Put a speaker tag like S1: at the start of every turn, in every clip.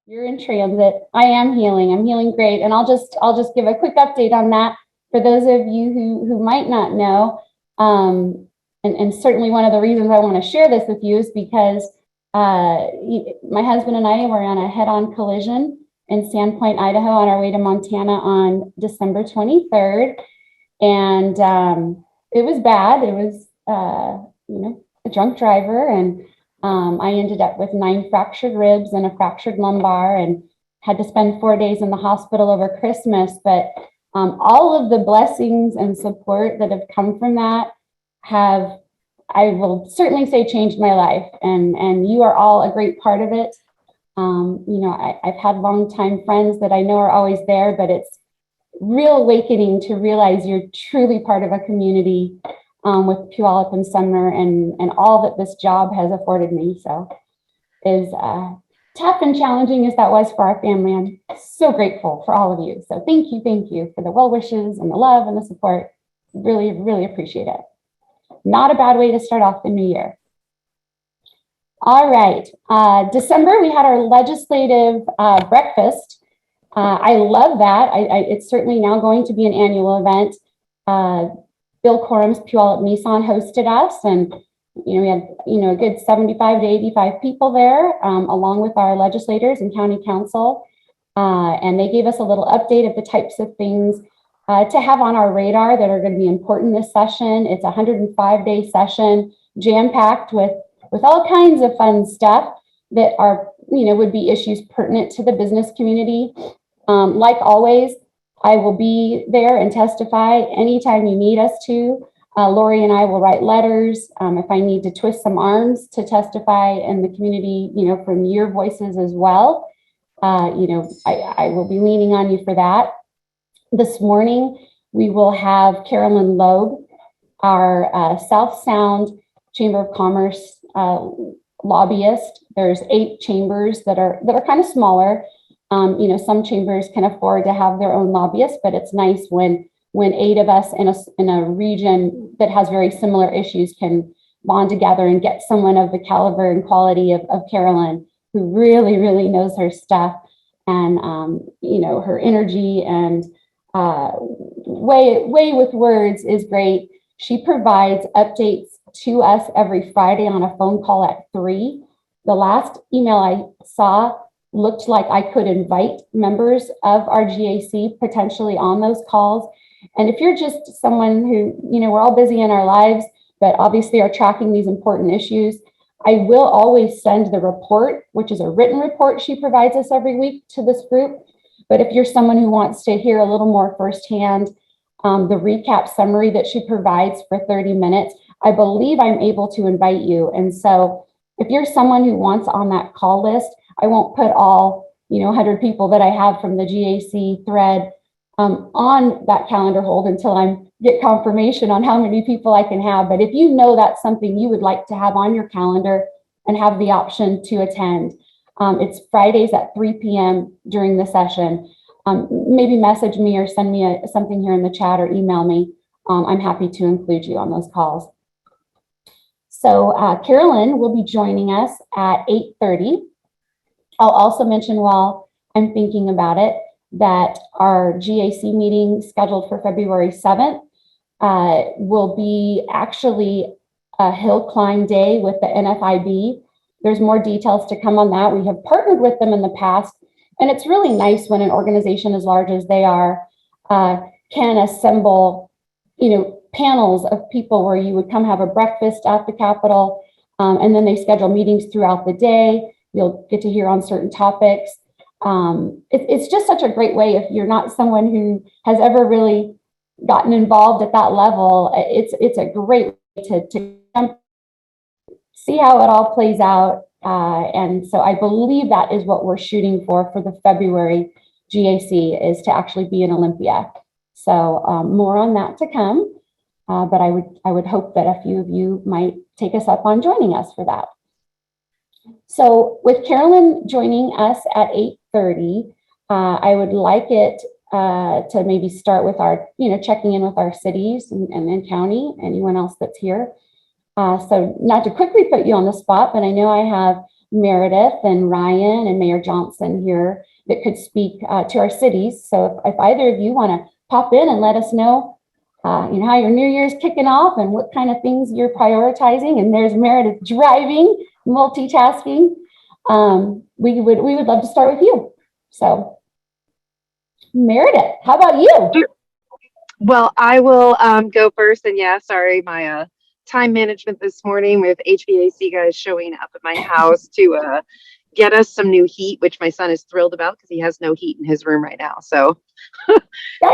S1: You're in transit. I am healing. I'm healing great. And I'll just give a quick update on that for those of you who might not know. And certainly one of the reasons I want to share this with you is because my husband and I were on a head-on collision in Sandpoint, Idaho, on our way to Montana on December 23rd. And it was bad. It was, a drunk driver. And I ended up with 9 fractured ribs and a fractured lumbar and had to spend 4 days in the hospital over Christmas. But all of the blessings and support that have come from that have, I will certainly say, changed my life. And you are all a great part of it. I've had longtime friends that I know are always there, but it's real awakening to realize you're truly part of a community with Puyallup and Sumner and all that this job has afforded me. So as tough and challenging as that was for our family, I'm so grateful for all of you. So thank you for the well wishes and the love and the support. Really, really appreciate it. Not a bad way to start off the new year. All right, December, we had our legislative breakfast. I love that. It's certainly now going to be an annual event. Bill Corum's Puyallup Nissan hosted us, and we had a good 75 to 85 people there, along with our legislators and county council, and they gave us a little update of the types of things to have on our radar that are going to be important this session. It's a 105-day session, jam-packed with all kinds of fun stuff that are would be issues pertinent to the business community. Like always, I will be there and testify anytime you need us to. Lori and I will write letters if I need to twist some arms to testify in the community, from your voices as well. I will be leaning on you for that. This morning, we will have Carolyn Logue, our South Sound Chamber of Commerce lobbyist. There's 8 chambers that are kind of smaller. Some chambers can afford to have their own lobbyists, but it's nice when 8 of us in a region that has very similar issues can bond together and get someone of the caliber and quality of Carolyn, who really, really knows her stuff, and her energy and way with words is great. She provides updates to us every Friday on a phone call at 3. The last email I saw looked like I could invite members of our GAC potentially on those calls. And if you're just someone who, we're all busy in our lives, but obviously are tracking these important issues, I will always send the report, which is a written report she provides us every week, to this group. But if you're someone who wants to hear a little more firsthand, the recap summary that she provides for 30 minutes, I believe I'm able to invite you. And so if you're someone who wants on that call list, I won't put all 100 people that I have from the GAC thread on that calendar hold until I get confirmation on how many people I can have. But if you know that's something you would like to have on your calendar and have the option to attend, it's Fridays at 3 p.m. during the session. Maybe message me or send me something here in the chat or email me. I'm happy to include you on those calls. So Carolyn will be joining us at 8:30. I'll also mention, while I'm thinking about it, that our GAC meeting scheduled for February 7th will be actually a hill climb day with the NFIB. There's more details to come on that. We have partnered with them in the past, and it's really nice when an organization as large as they are can assemble, panels of people where you would come have a breakfast at the Capitol, and then they schedule meetings throughout the day. You'll get to hear on certain topics. It's just such a great way, if you're not someone who has ever really gotten involved at that level, it's a great way to see how it all plays out. And so I believe that is what we're shooting for the February GAC, is to actually be in Olympia. So more on that to come. But I would hope that a few of you might take us up on joining us for that. So with Carolyn joining us at 8:30, I would like it to maybe start with our, checking in with our cities and then county, anyone else that's here. So not to quickly put you on the spot, but I know I have Meredith and Ryan and Mayor Johnson here that could speak to our cities. So if either of you want to pop in and let us know, how your New Year's kicking off and what kind of things you're prioritizing. And there's Meredith driving, multitasking. We would love to start with you. So Meredith, how about you?
S2: Well, I will go first. And yeah, sorry, my time management this morning with HVAC guys showing up at my house to get us some new heat, which my son is thrilled about because he has no heat in his room right now. So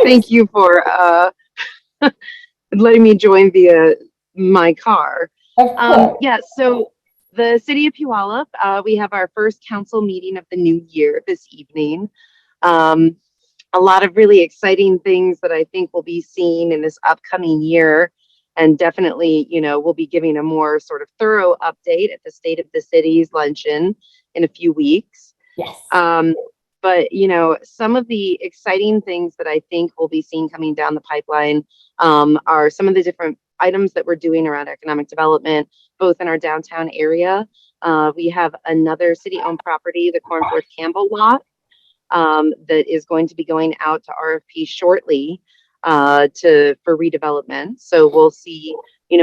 S2: thank you for letting me join via my car. Yeah, so the city of Puyallup, we have our first council meeting of the new year this evening. A lot of really exciting things that I think we'll be seeing in this upcoming year. And definitely, we'll be giving a more sort of thorough update at the State of the City's luncheon in a few weeks.
S1: Yes.
S2: But, some of the exciting things that I think we'll be seeing coming down the pipeline are some of the different items that we're doing around economic development, both in our downtown area. We have another city-owned property, the Cornforth Campbell lot, that is going to be going out to RFP shortly for redevelopment. So we'll see,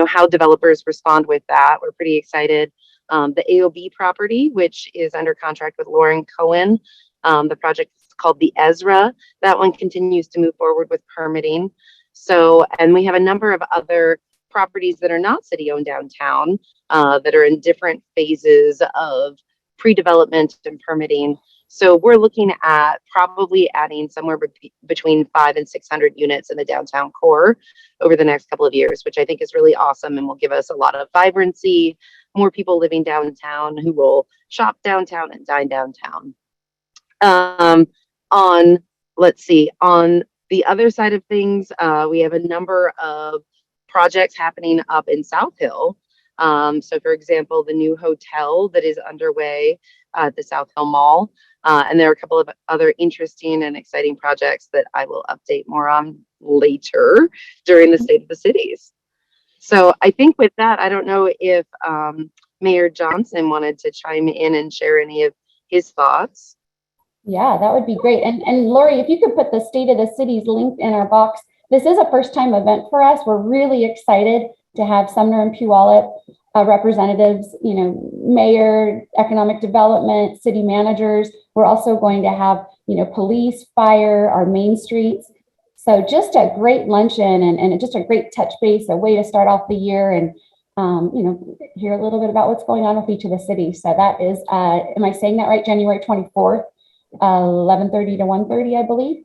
S2: how developers respond with that. We're pretty excited. The AOB property, which is under contract with Lauren Cohen, the project is called the Ezra. That one continues to move forward with permitting. So, and we have a number of other properties that are not city-owned downtown that are in different phases of pre-development and permitting. So we're looking at probably adding somewhere between 500 and 600 units in the downtown core over the next couple of years, which I think is really awesome and will give us a lot of vibrancy, more people living downtown who will shop downtown and dine downtown. On the other side of things, we have a number of projects happening up in South Hill. So for example, the new hotel that is underway at the South Hill Mall. And there are a couple of other interesting and exciting projects that I will update more on later during the State of the Cities. So I think with that, I don't know if Mayor Johnson wanted to chime in and share any of his thoughts.
S1: Yeah, that would be great. And Lori, if you could put the State of the Cities link in our box. This is a first time event for us. We're really excited to have Sumner and Puyallup representatives, mayor, economic development, city managers. We're also going to have, police, fire, our main streets. So just a great luncheon and just a great touch base, a way to start off the year and, hear a little bit about what's going on with each of the cities. So that is, am I saying that right? January 24th, 11:30 to 1:30, I believe.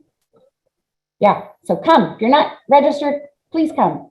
S1: Yeah, so come. If you're not registered, please come.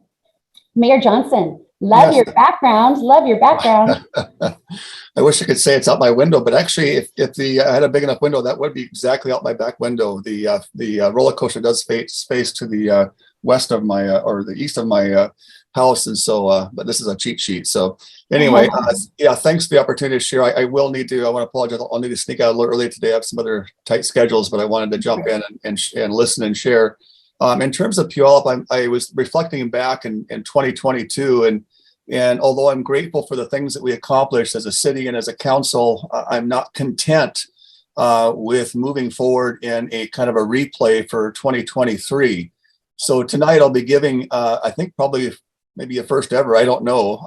S1: Mayor Johnson, love your background. Love your background.
S3: I wish I could say it's out my window, but actually, if I had a big enough window, that would be exactly out my back window. The roller coaster does face to the west of my or the east of my house, and so but this is a cheat sheet. So anyway, yeah, thanks for the opportunity to share. I want to apologize. I'll need to sneak out a little early today. I have some other tight schedules, but I wanted to jump in and listen and share. In terms of Puyallup, I was reflecting back in 2022, and although I'm grateful for the things that we accomplished as a city and as a council, I'm not content with moving forward in a kind of a replay for 2023. So tonight I'll be giving, I think probably maybe a first ever, I don't know,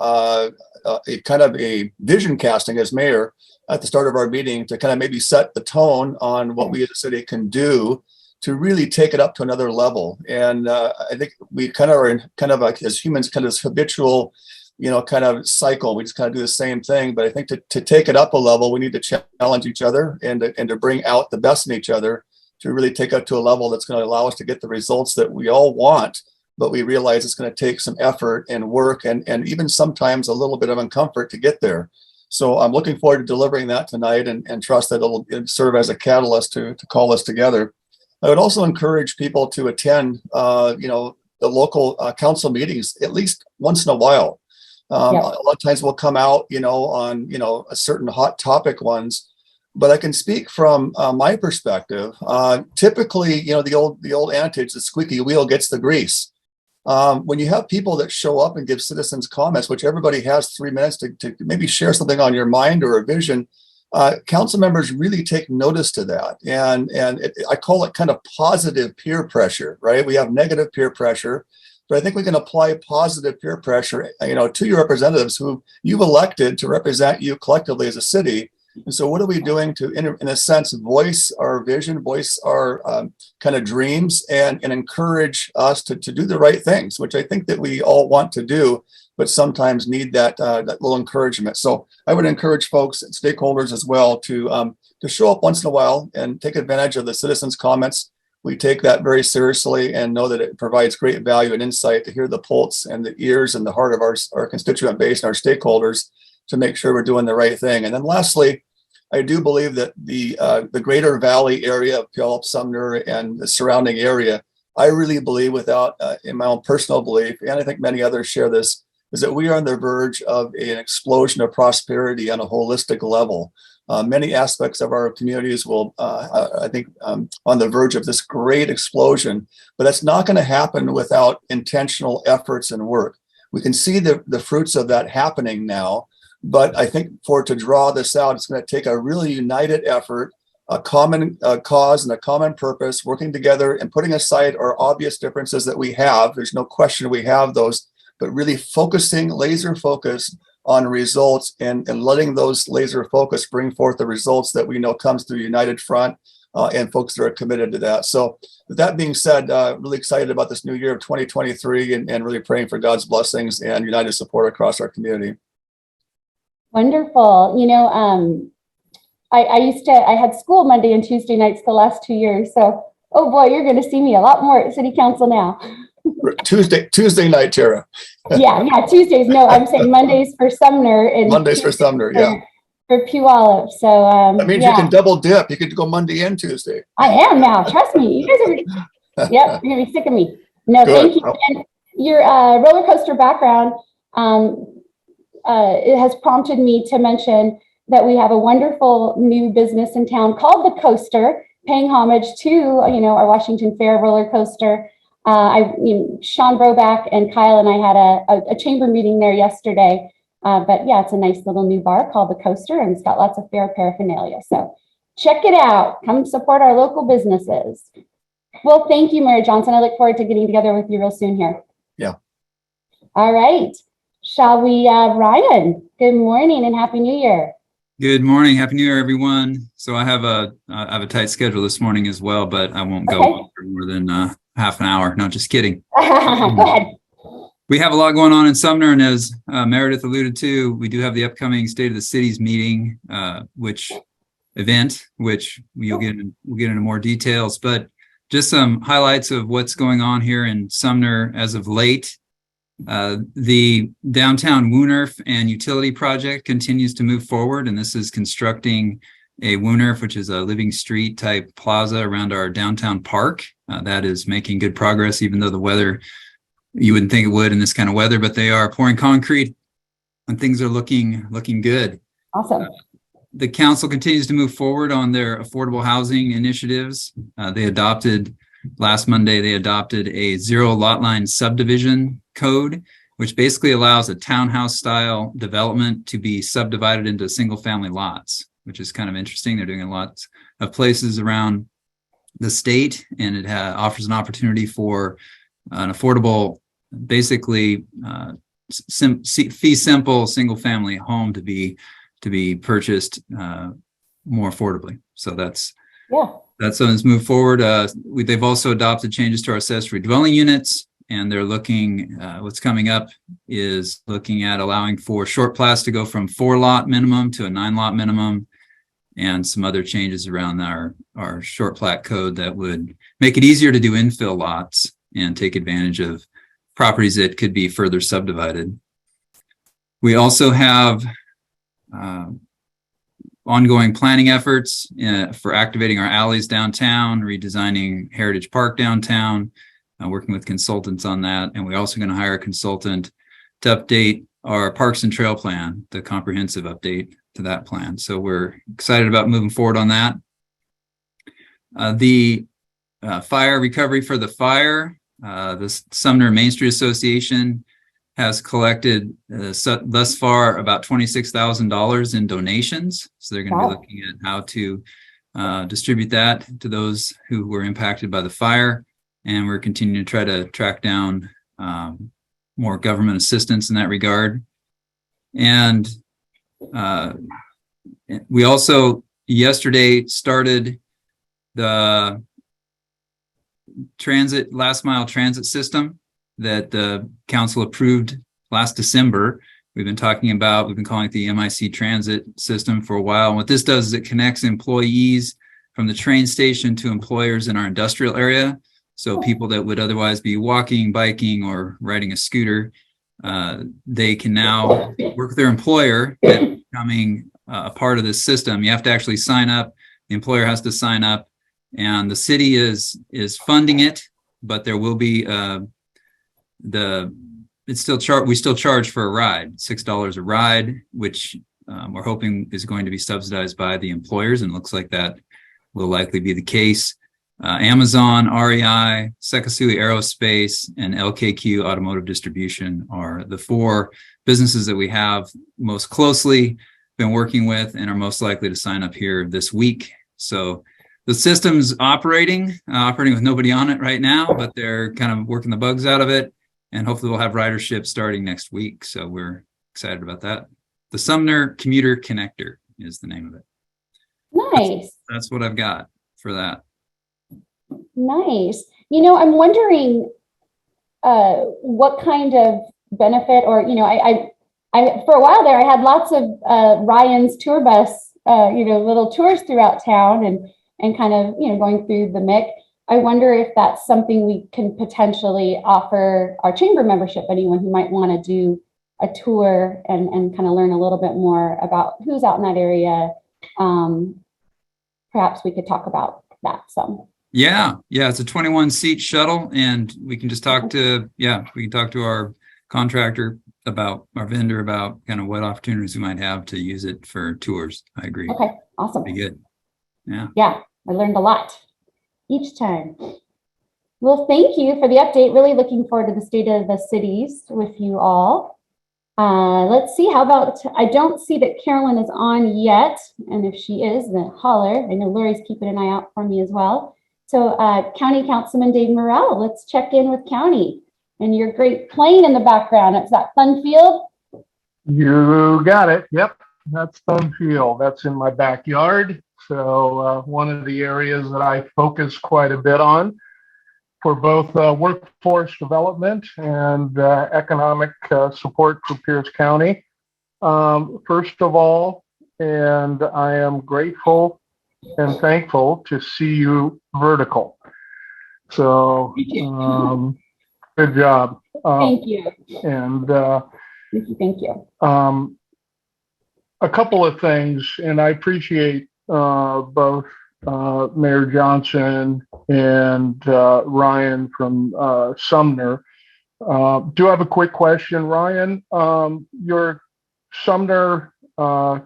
S3: a kind of a vision casting as mayor at the start of our meeting to kind of maybe set the tone on what we as a city can do to really take it up to another level. And I think we kind of are in kind of like, as humans, kind of this habitual, kind of cycle. We just kind of do the same thing. But I think to take it up a level, we need to challenge each other and to bring out the best in each other to really take up to a level that's going to allow us to get the results that we all want. But we realize it's going to take some effort and work and even sometimes a little bit of uncomfort to get there. So I'm looking forward to delivering that tonight and trust that it'll serve as a catalyst to call us together. I would also encourage people to attend, the local council meetings at least once in a while. A lot of times we'll come out, on, a certain hot topic ones, but I can speak from my perspective. Typically, the old adage, the squeaky wheel gets the grease. When you have people that show up and give citizens comments, which everybody has 3 minutes to maybe share something on your mind or a vision, council members really take notice to that. And I call it kind of positive peer pressure, right? We have negative peer pressure, but I think we can apply positive peer pressure, to your representatives who you've elected to represent you collectively as a city. And so what are we doing to, in a sense, voice our vision, voice our kind of dreams, and encourage us to do the right things, which I think that we all want to do, but sometimes need that little encouragement. So I would encourage folks and stakeholders as well to show up once in a while and take advantage of the citizens' comments. We take that very seriously and know that it provides great value and insight to hear the pulse and the ears and the heart of our constituent base and our stakeholders to make sure we're doing the right thing. And then lastly, I do believe that the Greater Valley area of Puyallup, Sumner, and the surrounding area, I really believe, in my own personal belief, and I think many others share this, is that we are on the verge of an explosion of prosperity on a holistic level. Many aspects of our communities will, I think, on the verge of this great explosion, but that's not going to happen without intentional efforts and work. We can see the fruits of that happening now, but I think for it to draw this out, it's going to take a really united effort, a common cause and a common purpose, working together and putting aside our obvious differences that we have. There's no question we have those, but really laser focus on results and letting those laser focus bring forth the results that we know comes through United Front and folks that are committed to that. So with that being said, really excited about this new year of 2023 and really praying for God's blessings and united support across our community.
S1: Wonderful. I had school Monday and Tuesday nights the last 2 years. So, oh boy, you're going to see me a lot more at city council now.
S3: Tuesday night, Tara.
S1: yeah, Tuesdays. No, I'm saying Mondays for Sumner and
S3: Mondays for Sumner. Yeah.
S1: For Puyallup. So
S3: that means you can double dip. You could go Monday and Tuesday.
S1: I am now. Trust me. You guys are. Yep, you're gonna be sick of me. No, good. Thank you. And your roller coaster background. It has prompted me to mention that we have a wonderful new business in town called The Coaster, paying homage to, our Washington Fair roller coaster. Sean Broback and Kyle and I had a chamber meeting there yesterday. But yeah, it's a nice little new bar called The Coaster, and it's got lots of fair paraphernalia. So check it out. Come support our local businesses. Well, thank you, Mayor Johnson. I look forward to getting together with you real soon here.
S3: Yeah.
S1: All right. Shall we, Ryan? Good morning and Happy New Year.
S4: Good morning. Happy New Year, everyone. So I have a tight schedule this morning as well, but I won't go on for more than half an hour. No, just kidding.
S1: Go ahead.
S4: We have a lot going on in Sumner, and as Meredith alluded to, we do have the upcoming State of the Cities meeting, which we'll get into more details, but just some highlights of what's going on here in Sumner as of late. The downtown WUNRF and utility project continues to move forward, and this is constructing a WUNRF, which is a living street type plaza around our downtown park. That is making good progress, even though the weather, you wouldn't think it would in this kind of weather, but they are pouring concrete and things are looking good.
S1: Awesome.
S4: The council continues to move forward on their affordable housing initiatives. Last Monday, they adopted a zero lot line subdivision code, which basically allows a townhouse style development to be subdivided into single family lots, which is kind of interesting. They're doing in lots of places around the state, and it offers an opportunity for an affordable, basically fee simple single family home to be purchased more affordably. So that's something moved forward. They've also adopted changes to our accessory dwelling units, and they're looking, what's coming up is looking at allowing for short plats to go from 4 lot minimum to a 9 lot minimum, and some other changes around our short plat code that would make it easier to do infill lots and take advantage of properties that could be further subdivided. We also have ongoing planning efforts for activating our alleys downtown, redesigning Heritage Park downtown, working with consultants on that. And we're also going to hire a consultant to update our Parks and Trail plan, the comprehensive update to that plan. So we're excited about moving forward on that. The fire recovery for the fire, the Sumner Main Street Association has collected thus far about $26,000 in donations. So they're going to be looking at how to distribute that to those who were impacted by the fire. And we're continuing to try to track down more government assistance in that regard. And we also yesterday started the last mile transit system that the council approved last December. We've been calling it the MIC transit system for a while. And what this does is it connects employees from the train station to employers in our industrial area. So people that would otherwise be walking, biking, or riding a scooter, they can now work with their employer and becoming a part of this system. You have to actually sign up. The employer has to sign up, and the city is funding it, but there will be we still charge for a ride, $6 a ride, which we're hoping is going to be subsidized by the employers, and it looks like that will likely be the case. Amazon, REI, Sekisui Aerospace, and LKQ Automotive Distribution are the four businesses that we have most closely been working with and are most likely to sign up here this week. So the system's operating with nobody on it right now, but they're kind of working the bugs out of it. And hopefully we'll have ridership starting next week. So we're excited about that. The Sumner Commuter Connector is the name of it.
S1: Nice.
S4: That's what I've got for that.
S1: Nice. I'm wondering what kind of benefit, or, I for a while there, I had lots of Ryan's tour bus, little tours throughout town and kind of, going through the MIC. I wonder if that's something we can potentially offer our chamber membership, anyone who might want to do a tour and kind of learn a little bit more about who's out in that area. Perhaps we could talk about that some.
S4: Yeah, it's a 21-seat shuttle, and we can just talk to our contractor about our vendor about kind of what opportunities we might have to use it for tours. I agree.
S1: Okay, awesome.
S4: Be good. Yeah,
S1: I learned a lot each time. Well, thank you for the update. Really looking forward to the state of the cities with you all. Let's see, how about, I don't see that Carolyn is on yet. And if she is, then holler. I know Lori's keeping an eye out for me as well. So County Councilman Dave Morrell, let's check in with County and your great plane in the background. It's that fun field.
S5: You got it. Yep, that's Fun Field. That's in my backyard. So one of the areas that I focus quite a bit on for both workforce development and economic support for Pierce County. First of all, and I am grateful and thankful to see you vertical. So good job.
S1: Thank you.
S5: And
S1: thank you.
S5: A couple of things, and I appreciate both Mayor Johnson and Ryan from Sumner. Do have a quick question, Ryan. Your Sumner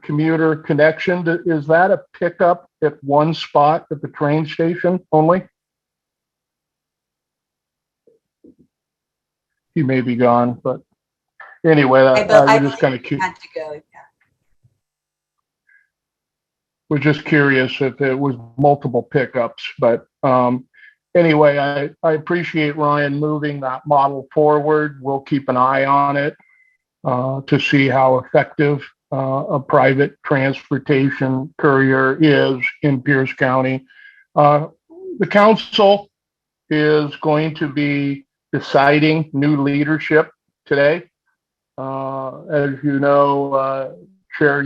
S5: commuter connection, is that a pickup at one spot at the train station only? He may be gone, but anyway, I was just kind of curious.
S6: Had to go. Yeah.
S5: Was just curious if it was multiple pickups, but anyway, I appreciate Ryan moving that model forward. We'll keep an eye on it to see how effective a private transportation courier is in Pierce County. The council is going to be deciding new leadership today. As you know, Chair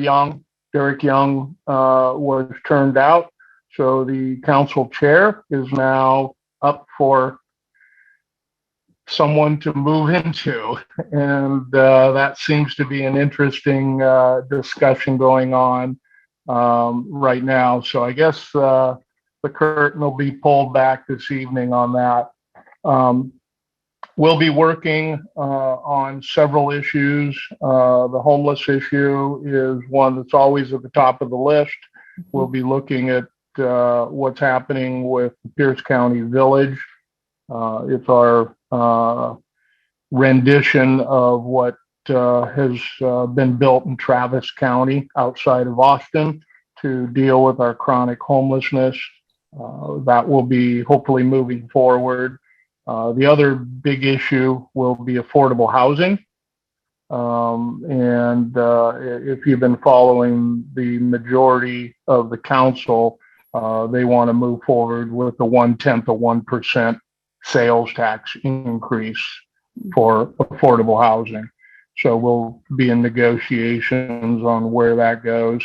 S5: Derek Young was turned out. So the council chair is now up for someone to move into. And that seems to be an interesting discussion going on right now. So I guess the curtain will be pulled back this evening on that. We'll be working on several issues. The homeless issue is one that's always at the top of the list. We'll be looking at what's happening with Pierce County Village. It's our rendition of what has been built in Travis County outside of Austin to deal with our chronic homelessness. That will be hopefully moving forward. The other big issue will be affordable housing. If you've been following the majority of the council, they want to move forward with the 0.1% sales tax increase for affordable housing. So we'll be in negotiations on where that goes.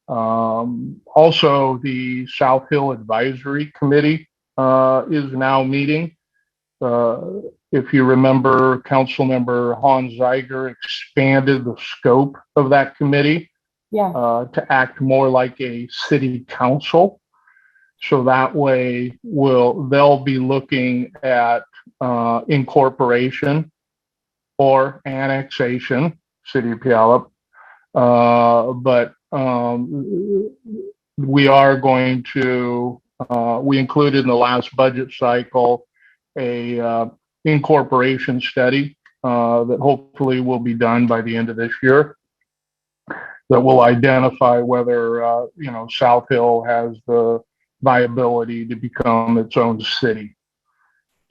S5: Also, the South Hill Advisory Committee is now meeting. If you remember, Councilmember Hans Zeiger expanded the scope of that committee to act more like a city council. So that way they'll be looking at incorporation or annexation, City of Puyallup. But we are going to, we included in the last budget cycle a incorporation study that hopefully will be done by the end of this year, that will identify whether South Hill has the viability to become its own city.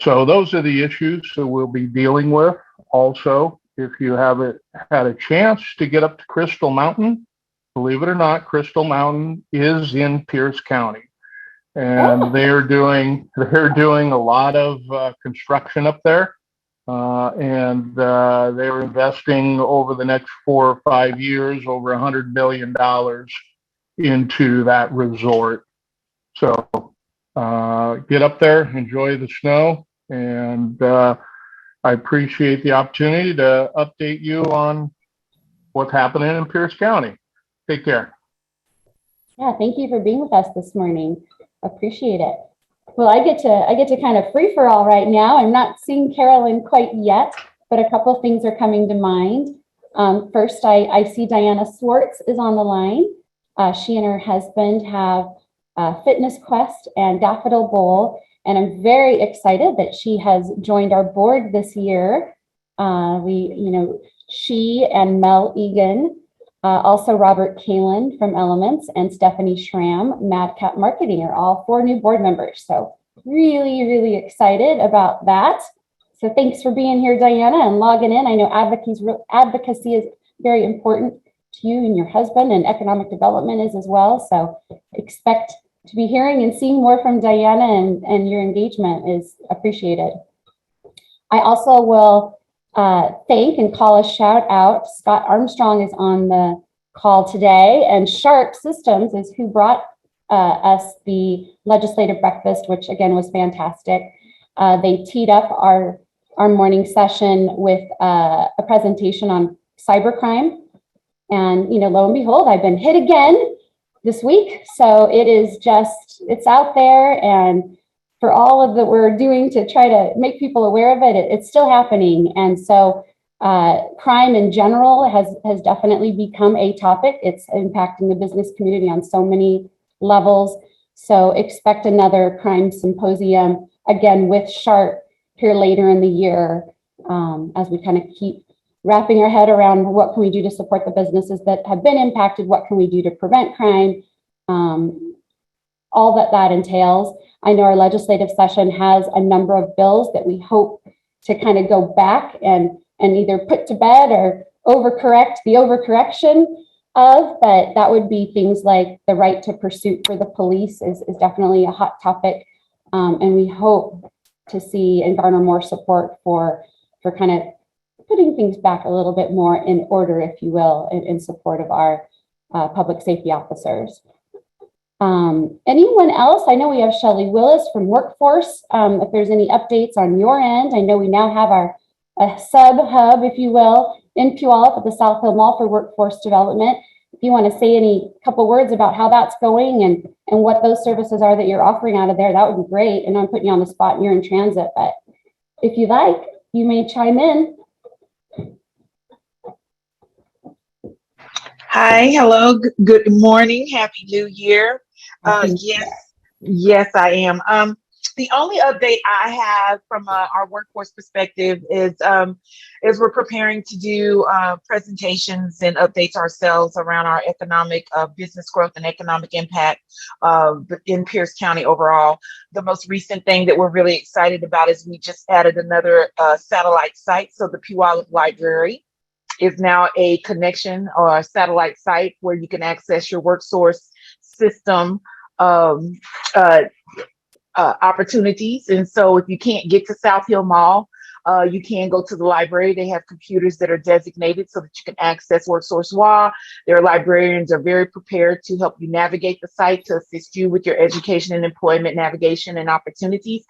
S5: So those are the issues that we'll be dealing with. Also, if you haven't had a chance to get up to Crystal Mountain, believe it or not, Crystal Mountain is in Pierce County. And they're doing a lot of construction up there, and they're investing over the next 4 or 5 years over $100 million into that resort. So get up there, enjoy the snow, and I appreciate the opportunity to update you on what's happening in Pierce County. Take care.
S1: Yeah, thank you for being with us this morning. Appreciate it. Well, I get to kind of free for all right now. I'm not seeing Carolyn quite yet, but a couple of things are coming to mind. First, I see Diana Swartz is on the line. She and her husband have Fitness Quest and Daffodil Bowl, and I'm very excited that she has joined our board this year. She and Mel Egan, also Robert Kalin from Elements, and Stephanie Schramm, Madcap Marketing, are all 4 new board members. So really, really excited about that. So thanks for being here, Diana, and logging in. I know advocacy is very important to you and your husband, and economic development is as well. So expect to be hearing and seeing more from Diana, and your engagement is appreciated. I also will thank and call a shout out. Scott Armstrong is on the call today, and Sharp Systems is who brought us the legislative breakfast, which again was fantastic. They teed up our morning session with a presentation on cybercrime, and lo and behold, I've been hit again this week. So it's out there, and for all of that we're doing to try to make people aware of it, it's still happening. And so crime in general has definitely become a topic. It's impacting the business community on so many levels. So expect another crime symposium, again with Sharp, here later in the year, as we kind of keep wrapping our head around what can we do to support the businesses that have been impacted, what can we do to prevent crime, all that entails. I know our legislative session has a number of bills that we hope to kind of go back and either put to bed or overcorrect the overcorrection of, but that would be things like the right to pursuit for the police is definitely a hot topic. And we hope to see and garner more support for kind of putting things back a little bit more in order, if you will, in support of our public safety officers. Anyone else? I know we have Shelley Willis from Workforce. If there's any updates on your end, I know we now have a sub hub, if you will, in Puyallup at the South Hill Mall for workforce development. If you want to say any couple words about how that's going and what those services are that you're offering out of there, that would be great. And I'm putting you on the spot and you're in transit, but if you like, you may chime in.
S6: Hi, hello, good morning, happy new year. Yes, I am. The only update I have from our workforce perspective is we're preparing to do presentations and updates ourselves around our economic business growth and economic impact in Pierce County overall. The most recent thing that we're really excited about is we just added another satellite site. So the Puyallup Library is now a connection or a satellite site where you can access your WorkSource system opportunities. And so if you can't get to South Hill Mall, you can go to the library. They have computers that are designated so that you can access WorkSource WA. Their librarians are very prepared to help you navigate the site, to assist you with your education and employment navigation and opportunities.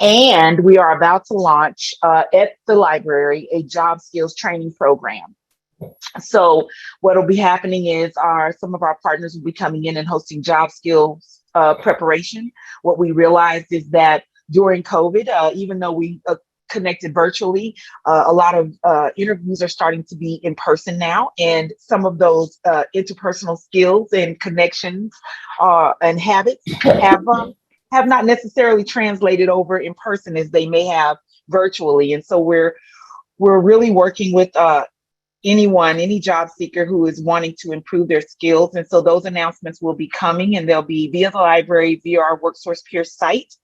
S6: And we are about to launch at the library a job skills training program. So what will be happening is some of our partners will be coming in and hosting job skills preparation. What we realized is that during COVID, even though we connected virtually, a lot of interviews are starting to be in person now, and some of those interpersonal skills and connections and habits have not necessarily translated over in person as they may have virtually. And so we're really working with any job seeker who is wanting to improve their skills. And so those announcements will be coming, and they'll be via the library, via our WorkSource Pierce site.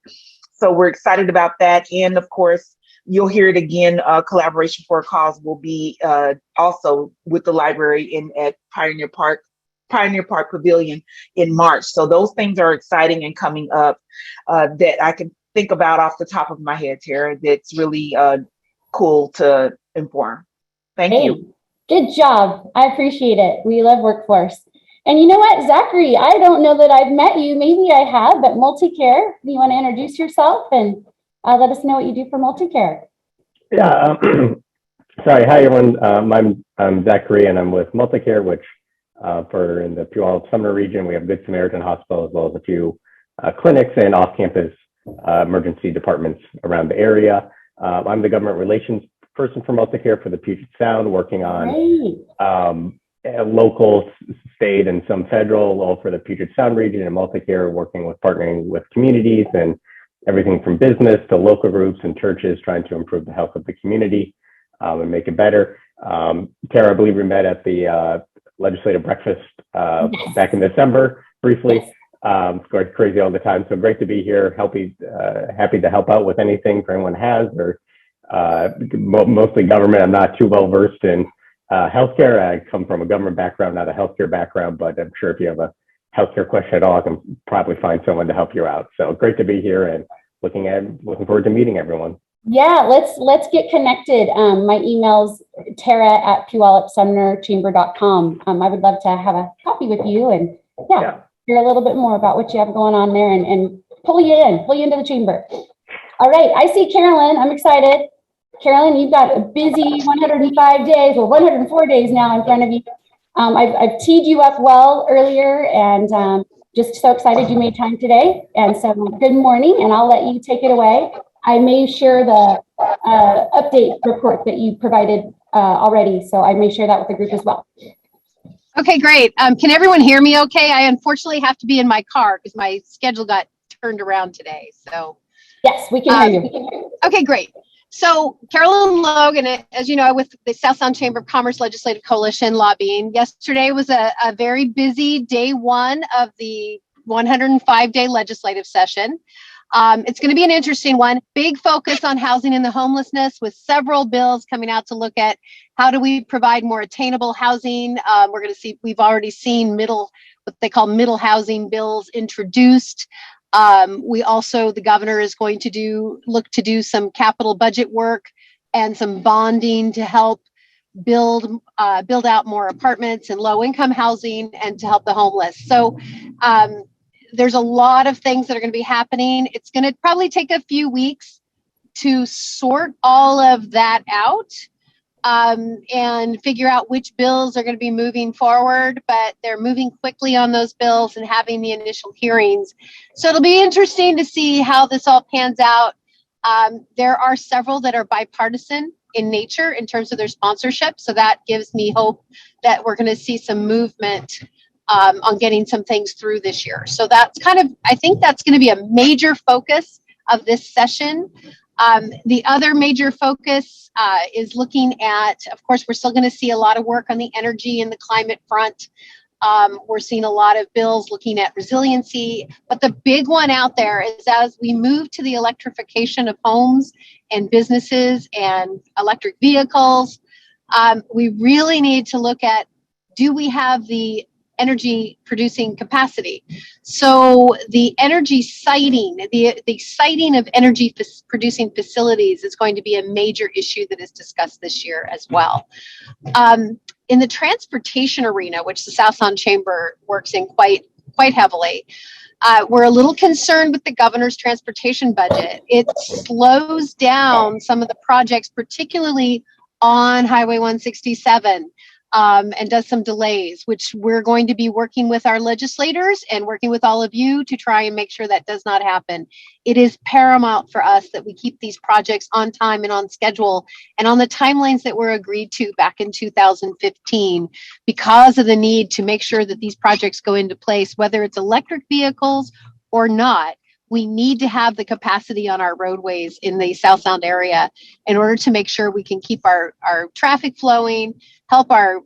S6: So we're excited about that. And of course, you'll hear it again, Collaboration for a Cause will be also with the library at Pioneer Park Pavilion in March. So those things are exciting and coming up that I can think about off the top of my head, Tara, that's really cool to inform. Thank you.
S1: Good job. I appreciate it. We love workforce. And you know what, Zachary, I don't know that I've met you. Maybe I have, but Multicare, do you want to introduce yourself and let us know what you do for Multicare?
S7: Yeah. Sorry. Hi, everyone. I'm Zachary, and I'm with Multicare, which for in the Puyallup Sumner region, we have Good Samaritan Hospital, as well as a few clinics and off-campus emergency departments around the area. I'm the government relations person for Multicare for the Puget Sound, working on local, state, and some federal, all for the Puget Sound region, and Multicare working with partnering with communities and everything from business to local groups and churches, trying to improve the health of the community and make it better. Tara, I believe we met at the legislative breakfast back in December briefly. It's going crazy all the time, so great to be here. Happy to help out with anything for anyone has, or mostly government. I'm not too well versed in healthcare. I come from a government background, not a healthcare background, but I'm sure if you have a healthcare question at all, I can probably find someone to help you out. So great to be here, and looking forward to meeting everyone. Yeah,
S1: let's get connected. My email's tara@PuyallupSumnerChamber.com. I would love to have a coffee with you and hear a little bit more about what you have going on there and pull you into the chamber. All right, I see Carolyn. I'm excited. Carolyn, you've got a busy 105 days, or 104 days now in front of you. I've teed you up well earlier, and just so excited you made time today. And so good morning, and I'll let you take it away. I may share the update report that you provided already, so I may share that with the group as well.
S8: Okay, great. Can everyone hear me okay? I unfortunately have to be in my car because my schedule got turned around today. So
S1: yes, we can hear you.
S8: Okay, great. So Carolyn Logue, and as you know, with the South Sound Chamber of Commerce Legislative Coalition lobbying. Yesterday was a very busy day one of the 105-day legislative session. It's going to be an interesting one. Big focus on housing and the homelessness, with several bills coming out to look at how do we provide more attainable housing. We're going to see, we've already seen what they call middle housing bills introduced. We also, the governor is going to look to do some capital budget work and some bonding to help build out more apartments and low income housing and to help the homeless. So there's a lot of things that are going to be happening. It's going to probably take a few weeks to sort all of that out and figure out which bills are going to be moving forward, but they're moving quickly on those bills and having the initial hearings. So it'll be interesting to see how this all pans out. There are several that are bipartisan in nature in terms of their sponsorship. So that gives me hope that we're going to see some movement on getting some things through this year. So that's I think that's going to be a major focus of this session. The other major focus is looking at, of course, we're still going to see a lot of work on the energy and the climate front. We're seeing a lot of bills looking at resiliency, but the big one out there is as we move to the electrification of homes and businesses and electric vehicles, we really need to look at, do we have the energy producing capacity? So the energy siting, the siting of energy producing facilities is going to be a major issue that is discussed this year as well. In the transportation arena, which the South Sound Chamber works in quite heavily, we're a little concerned with the governor's transportation budget. It slows down some of the projects, particularly on Highway 167, and does some delays, which we're going to be working with our legislators and working with all of you to try and make sure that does not happen. It is paramount for us that we keep these projects on time and on schedule and on the timelines that were agreed to back in 2015, because of the need to make sure that these projects go into place, whether it's electric vehicles or not. We need to have the capacity on our roadways in the South Sound area in order to make sure we can keep our traffic flowing, help our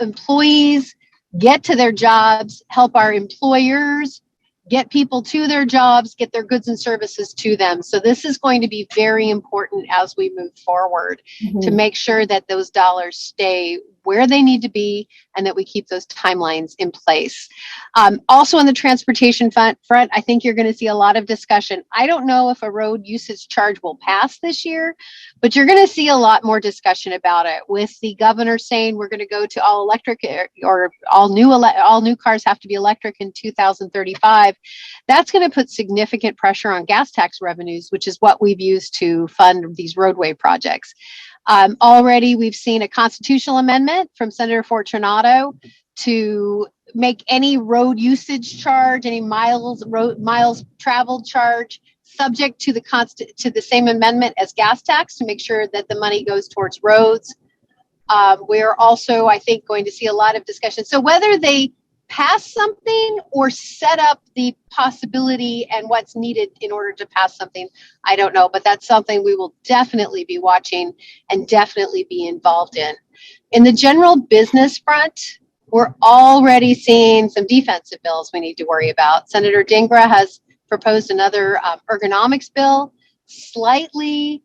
S8: employees get to their jobs, help our employers get people to their jobs, get their goods and services to them. So this is going to be very important as we move forward to make sure that those dollars stay where they need to be and that we keep those timelines in place. Also on the transportation front, I think you're going to see a lot of discussion. I don't know if a road usage charge will pass this year, but you're going to see a lot more discussion about it, with the governor saying we're going to go to all electric, or all new cars have to be electric in 2035. That's going to put significant pressure on gas tax revenues, which is what we've used to fund these roadway projects. Already we've seen a constitutional amendment from Senator Fortunato to make any road usage charge, any miles traveled charge, subject to the same amendment as gas tax, to make sure that the money goes towards roads. We're also, I think, going to see a lot of discussion. So whether they pass something or set up the possibility and what's needed in order to pass something, I don't know, but that's something we will definitely be watching and definitely be involved in. In the general business front, we're already seeing some defensive bills we need to worry about. Senator Dingra has proposed another ergonomics bill, slightly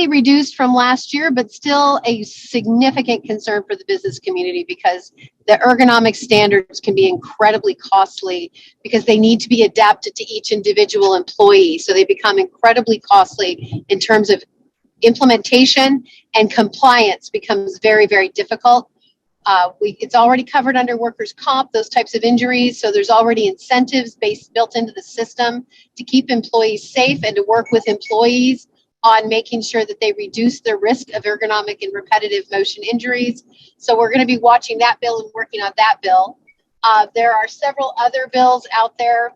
S8: reduced from last year, but still a significant concern for the business community, because the ergonomic standards can be incredibly costly because they need to be adapted to each individual employee. So they become incredibly costly in terms of implementation, and compliance becomes very, very difficult. It's already covered under workers' comp, those types of injuries. So there's already incentives built into the system to keep employees safe and to work with employees on making sure that they reduce their risk of ergonomic and repetitive motion injuries. So we're going to be watching that bill and working on that bill. There are several other bills out there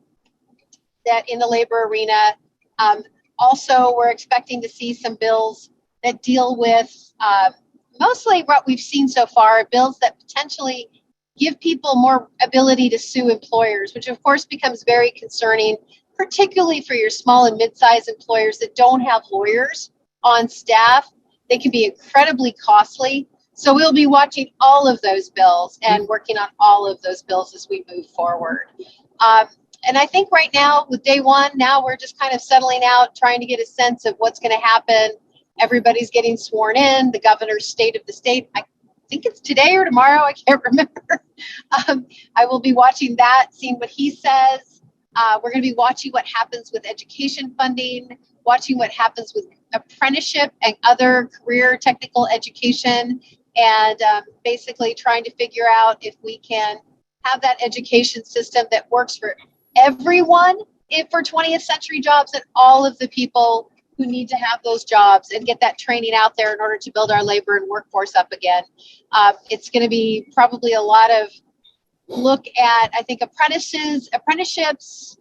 S8: that in the labor arena. Also, we're expecting to see some bills that deal with mostly what we've seen so far, bills that potentially give people more ability to sue employers, which of course becomes very concerning, particularly for your small and mid-sized employers that don't have lawyers on staff. They can be incredibly costly. So we'll be watching all of those bills and working on all of those bills as we move forward. And I think right now with day one, now we're just kind of settling out, trying to get a sense of what's going to happen. Everybody's getting sworn in. The governor's state of the state, I think it's today or tomorrow. I can't remember. I will be watching that, seeing what he says. We're going to be watching what happens with education funding, watching what happens with apprenticeship and other career technical education, and basically trying to figure out if we can have that education system that works for everyone for 20th century jobs and all of the people who need to have those jobs, and get that training out there in order to build our labor and workforce up again. It's going to be probably a lot of look at, I think, apprenticeships.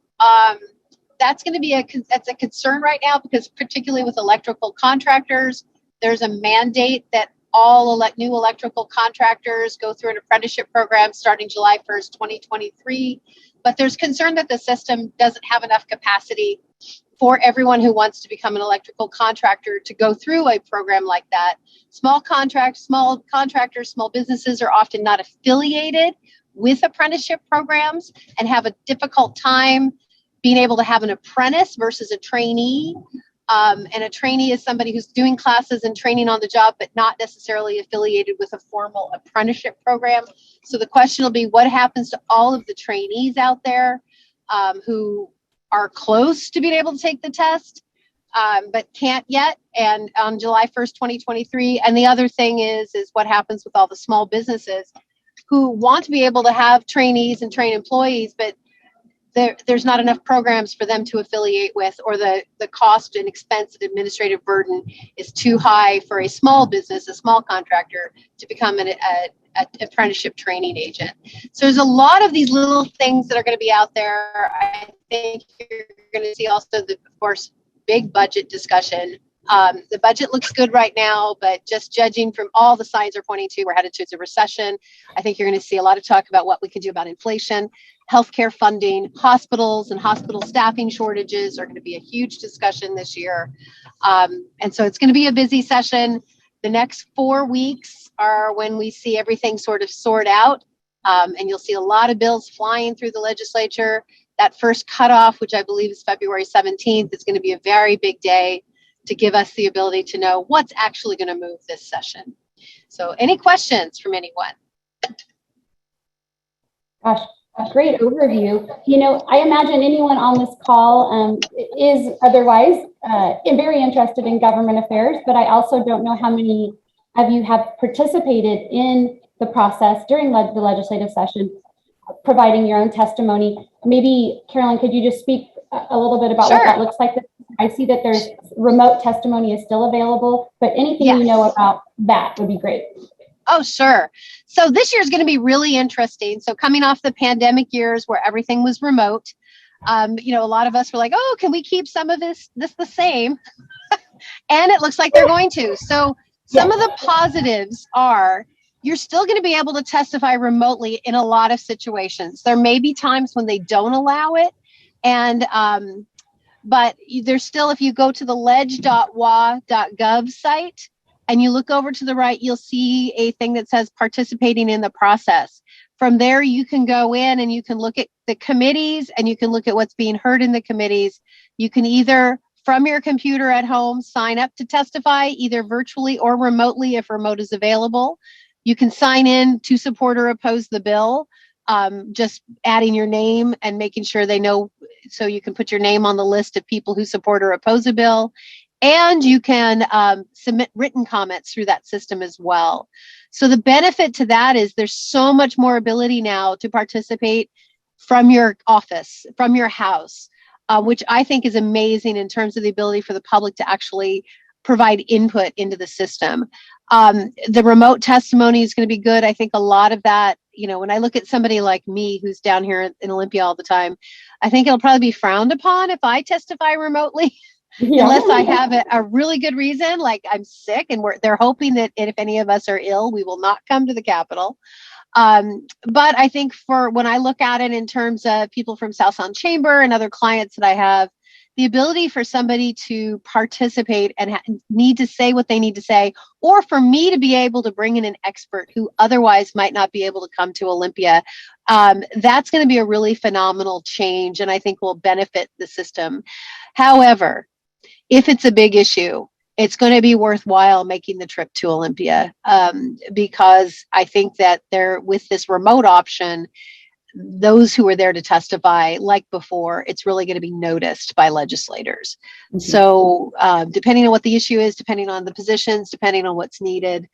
S8: That's going to be that's a concern right now, because particularly with electrical contractors, there's a mandate that all new electrical contractors go through an apprenticeship program starting July 1st, 2023. But there's concern that the system doesn't have enough capacity for everyone who wants to become an electrical contractor to go through a program like that. Small contractors, small businesses are often not affiliated with apprenticeship programs and have a difficult time being able to have an apprentice versus a trainee. And a trainee is somebody who's doing classes and training on the job, but not necessarily affiliated with a formal apprenticeship program. So the question will be, what happens to all of the trainees out there who are close to being able to take the test, but can't yet, and on July 1st, 2023. And the other thing is what happens with all the small businesses who want to be able to have trainees and train employees, but there's not enough programs for them to affiliate with, or the cost and expense and administrative burden is too high for a small business, a small contractor, to become an apprenticeship training agent. So there's a lot of these little things that are going to be out there. I think you're going to see also of course, big budget discussion. The budget looks good right now, but just judging from all the signs are pointing to, we're headed towards a recession. I think you're going to see a lot of talk about what we can do about inflation, healthcare funding, hospitals and hospital staffing shortages are going to be a huge discussion this year. And so it's going to be a busy session. The next 4 weeks are when we see everything sort of sort out. And you'll see a lot of bills flying through the legislature. That first cutoff, which I believe is February 17th, is going to be a very big day to give us the ability to know what's actually going to move this session. So any questions from anyone?
S1: Gosh, a great overview. You know, I imagine anyone on this call is otherwise very interested in government affairs, but I also don't know how many of you have participated in the process during the legislative session, providing your own testimony. Maybe, Carolyn, could you just speak a little bit about what that looks like? I see that there's remote testimony is still available, but anything you know about that would be great.
S8: Oh, sure. So this year is going to be really interesting. So coming off the pandemic years where everything was remote, you know, a lot of us were like, oh, can we keep some of this the same? And it looks like they're going to. So some of the positives are you're still going to be able to testify remotely in a lot of situations. There may be times when they don't allow it. And but there's still, if you go to the ledge.wa.gov site and you look over to the right, you'll see a thing that says participating in the process. From there, you can go in and you can look at the committees and you can look at what's being heard in the committees. You can either from your computer at home sign up to testify either virtually or remotely if remote is available. You can sign in to support or oppose the bill. Just adding your name and making sure they know, so you can put your name on the list of people who support or oppose a bill. And you can submit written comments through that system as well. So the benefit to that is there's so much more ability now to participate from your office, from your house, which I think is amazing in terms of the ability for the public to actually provide input into the system. The remote testimony is going to be good. I think a lot of that, you know, when I look at somebody like me who's down here in Olympia all the time, I think it'll probably be frowned upon if I testify remotely. Unless I have a really good reason, like I'm sick and they're hoping that if any of us are ill, we will not come to the Capitol. But I think for when I look at it in terms of people from South Sound Chamber and other clients that I have, the ability for somebody to participate and need to say what they need to say, or for me to be able to bring in an expert who otherwise might not be able to come to Olympia, that's going to be a really phenomenal change and I think will benefit the system. However, if it's a big issue, it's going to be worthwhile making the trip to Olympia because I think that with this remote option, those who are there to testify, like before, it's really going to be noticed by legislators. Mm-hmm. So depending on what the issue is, depending on the positions, depending on what's needed,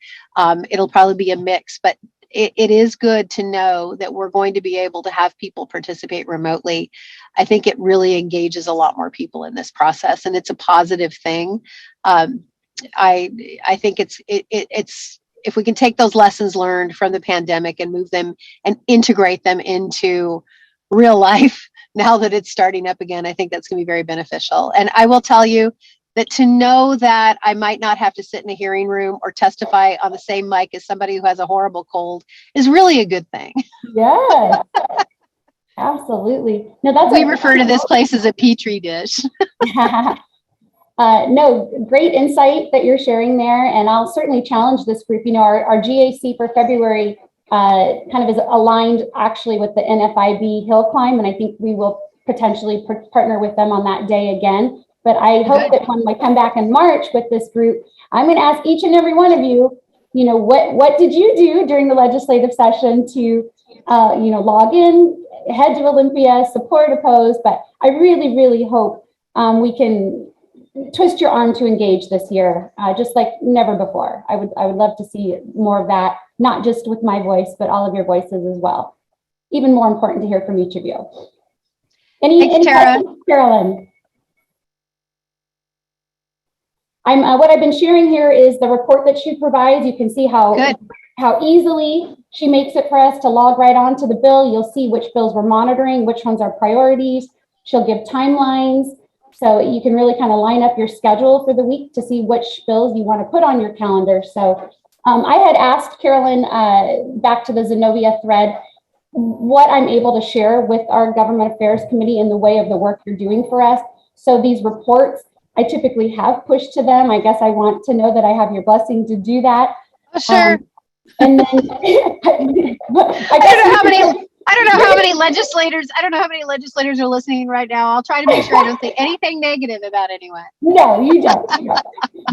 S8: it'll probably be a mix. But it is good to know that we're going to be able to have people participate remotely. I think it really engages a lot more people in this process, and it's a positive thing. I think it's if we can take those lessons learned from the pandemic and move them and integrate them into real life now that it's starting up again, I think that's going to be very beneficial. And I will tell you, that to know that I might not have to sit in a hearing room or testify on the same mic as somebody who has a horrible cold is really a good thing.
S1: Yes, absolutely. No, that's
S8: We refer to this place as a petri dish.
S1: No, great insight that you're sharing there. And I'll certainly challenge this group. You know, our GAC for February kind of is aligned actually with the NFIB hill climb. And I think we will potentially partner with them on that day again. But I hope that when I come back in March with this group, I'm going to ask each and every one of you, you know, what did you do during the legislative session to, you know, log in, head to Olympia, support, oppose. But I really, really hope we can twist your arm to engage this year, just like never before. I would love to see more of that, not just with my voice, but all of your voices as well. Even more important to hear from each of you. Any
S8: Tara.
S1: questions, Carolyn? What I've been sharing here is the report that she provides. You can see how easily she makes it for us to log right onto the bill. You'll see which bills we're monitoring, which ones are priorities. She'll give timelines. So you can really kind of line up your schedule for the week to see which bills you want to put on your calendar. So I had asked Carolyn, back to the Zenobia thread, what I'm able to share with our Government Affairs Committee in the way of the work you're doing for us. So these reports, I typically have pushed to them. I guess I want to know that I have your blessing to do that.
S8: Oh, sure.
S1: And then
S8: I don't know how many legislators are listening right now. I'll try to make sure I don't say anything negative about anyone.
S1: No, you don't.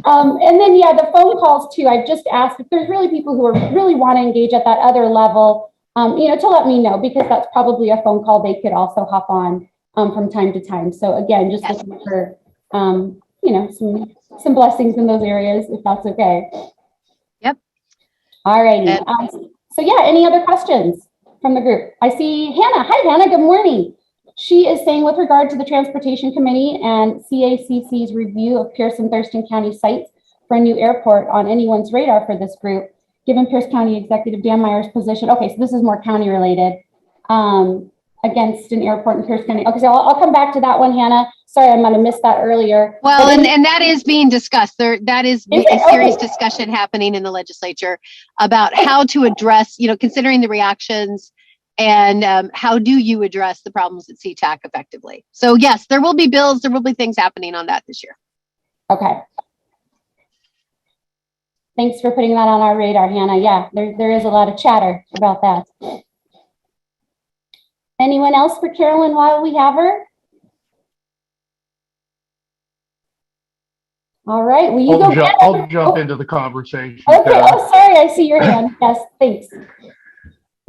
S1: And then, yeah, the phone calls too. I've just asked if there's really people who really want to engage at that other level, you know, to let me know, because that's probably a phone call they could also hop on from time to time. So again, just looking for, you know, some blessings in those areas, if that's okay.
S8: Yep.
S1: All righty. So yeah, any other questions from the group? I see Hannah. Hi, Hannah. Good morning. She is saying, with regard to the Transportation Committee and CACC's review of Pierce and Thurston County sites for a new airport on anyone's radar for this group, given Pierce County Executive Dan Meyer's position. Okay, so this is more county related, against an airport in Pierce County. Okay, so I'll come back to that one, Hannah. Sorry, I might have missed that earlier.
S8: Well, and that is being discussed. That is a serious discussion happening in the legislature about how to address, you know, considering the reactions and how do you address the problems at SeaTac effectively. So yes, there will be bills, there will be things happening on that this year.
S1: Okay. Thanks for putting that on our radar, Hannah. Yeah, there is a lot of chatter about that. Anyone else for Carolyn while we have her? All right, will you
S5: I'll jump into the conversation.
S1: Okay,
S5: Tara.
S1: oh, sorry, I see your hand. Yes, thanks.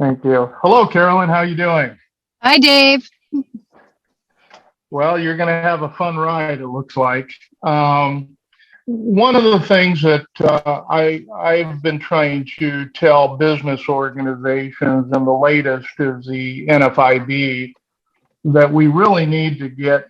S5: Thank you. Hello, Carolyn. How you doing?
S8: Hi, Dave.
S5: Well, you're going to have a fun ride, it looks like. One of the things that I've been trying to tell business organizations, and the latest is the NFIB, that we really need to get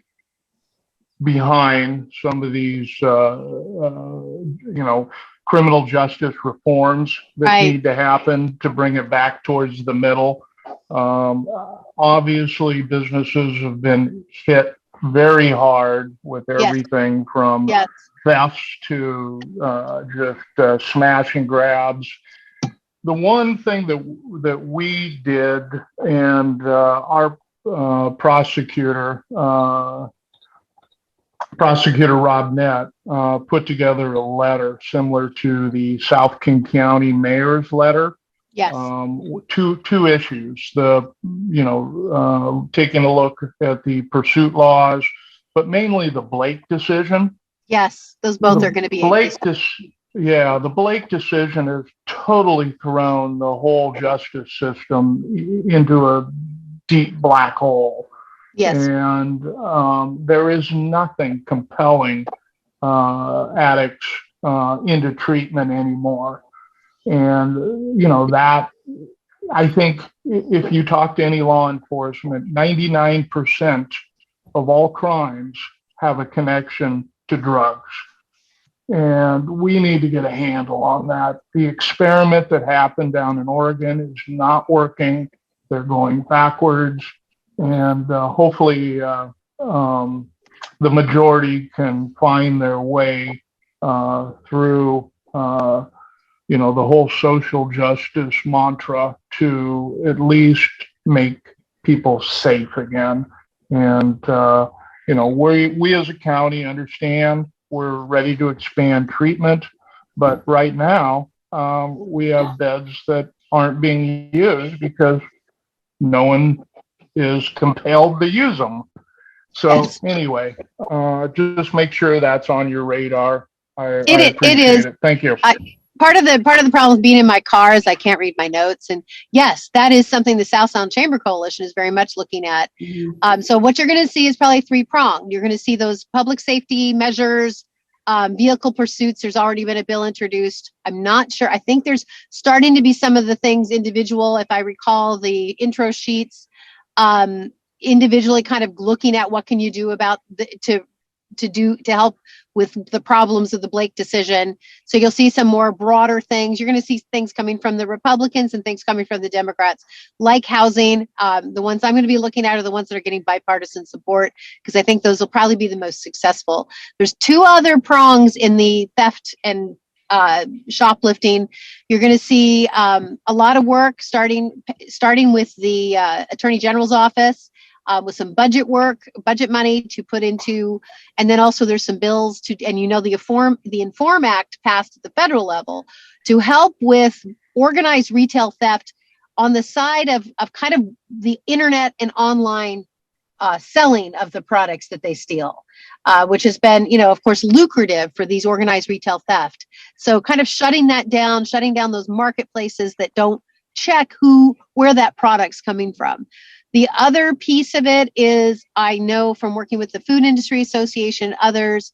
S5: behind some of these, you know, criminal justice reforms that need to happen to bring it back towards the middle. Obviously, businesses have been hit very hard with everything from thefts to just smash and grabs. The one thing that we did, and our prosecutor Rob Nett put together a letter similar to the South King County mayor's letter.
S8: Yes.
S5: Two issues: taking a look at the pursuit laws, but mainly the Blake decision.
S8: Yes, those both are going to be.
S5: The Blake decision has totally thrown the whole justice system into a deep black hole.
S8: Yes.
S5: And there is nothing compelling addicts into treatment anymore. And, you know, that, I think if you talk to any law enforcement, 99% of all crimes have a connection to drugs. And we need to get a handle on that. The experiment that happened down in Oregon is not working. They're going backwards. And hopefully the majority can find their way through you know, the whole social justice mantra to at least make people safe again. And you know, we as a county understand we're ready to expand treatment, but right now we have beds that aren't being used because no one is compelled to use them. So anyway, just make sure that's on your radar. I appreciate it. Thank you.
S8: Part of the problem with being in my car is I can't read my notes. And yes, that is something the South Sound Chamber Coalition is very much looking at. So what you're going to see is probably three-pronged. You're going to see those public safety measures, vehicle pursuits. There's already been a bill introduced. I'm not sure. I think there's starting to be some of the things individual, if I recall the intro sheets, individually kind of looking at what can you do about to help with the problems of the Blake decision. So you'll see some more broader things. You're going to see things coming from the Republicans and things coming from the Democrats, like housing. The ones I'm going to be looking at are the ones that are getting bipartisan support, because I think those will probably be the most successful. There's two other prongs in the theft and shoplifting. You're going to see a lot of work starting with the Attorney General's office. With some budget money to put into, and then also there's some bills and you know, the Inform Act passed at the federal level to help with organized retail theft on the side of kind of the internet and online selling of the products that they steal, which has been, you know, of course, lucrative for these organized retail theft. So kind of shutting down those marketplaces that don't check where that product's coming from. The other piece of it is, I know from working with the Food Industry Association, others,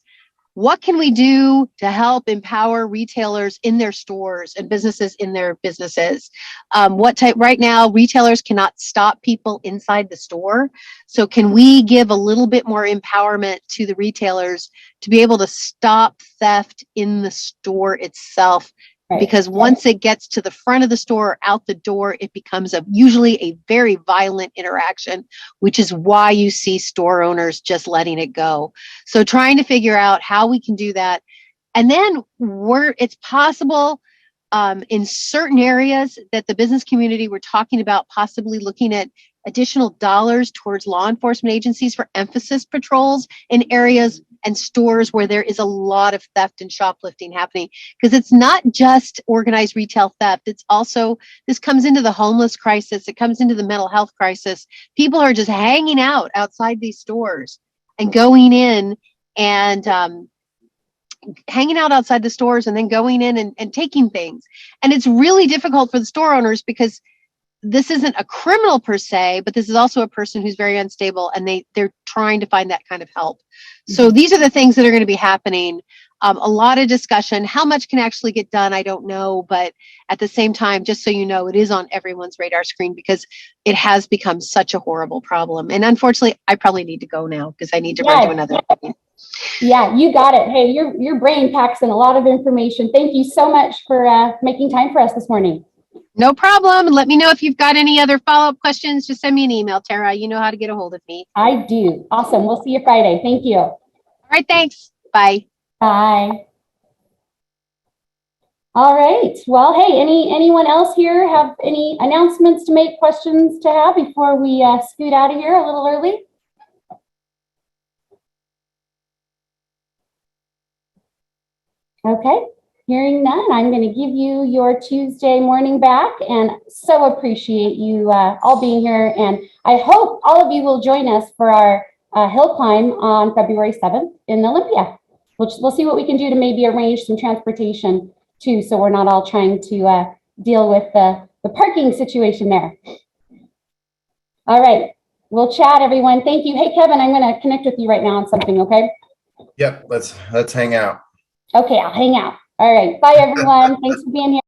S8: what can we do to help empower retailers in their stores and businesses in their businesses? Right now, retailers cannot stop people inside the store. So can we give a little bit more empowerment to the retailers to be able to stop theft in the store itself? Right. Because once it gets to the front of the store or out the door, it becomes usually a very violent interaction, which is why you see store owners just letting it go. So trying to figure out how we can do that. And then it's possible in certain areas that the business community we're talking about possibly looking at additional dollars towards law enforcement agencies for emphasis patrols in areas and stores where there is a lot of theft and shoplifting happening. Because it's not just organized retail theft. It's also, this comes into the homeless crisis. It comes into the mental health crisis. People are just hanging out outside these stores and going in and hanging out outside the stores and then going in and taking things. And it's really difficult for the store owners because this isn't a criminal per se, but this is also a person who's very unstable, and they're trying to find that kind of help. So these are the things that are going to be happening. A lot of discussion. How much can actually get done, I don't know. But at the same time, just so you know, it is on everyone's radar screen because it has become such a horrible problem. And unfortunately, I probably need to go now because I need to run to another meeting.
S1: Yeah, you got it. Hey, your brain packs in a lot of information. Thank you so much for making time for us this morning.
S8: No problem. Let me know if you've got any other follow-up questions. Just send me an email, Tara. You know how to get a hold of me.
S1: I do. Awesome. We'll see you Friday. Thank you. All
S8: right. Thanks. Bye.
S1: Bye. All right. Well, hey, anyone else here have any announcements to make, questions to have before we scoot out of here a little early? Okay. Hearing none, I'm going to give you your Tuesday morning back, and so appreciate you all being here. And I hope all of you will join us for our hill climb on February 7th in Olympia, which we'll see what we can do to maybe arrange some transportation too, so we're not all trying to deal with the parking situation there. All right, we'll chat, everyone. Thank you. Hey, Kevin, I'm going to connect with you right now on something, okay?
S9: Yep, let's hang out.
S1: Okay, I'll hang out. All right. Bye, everyone. Thanks for being here.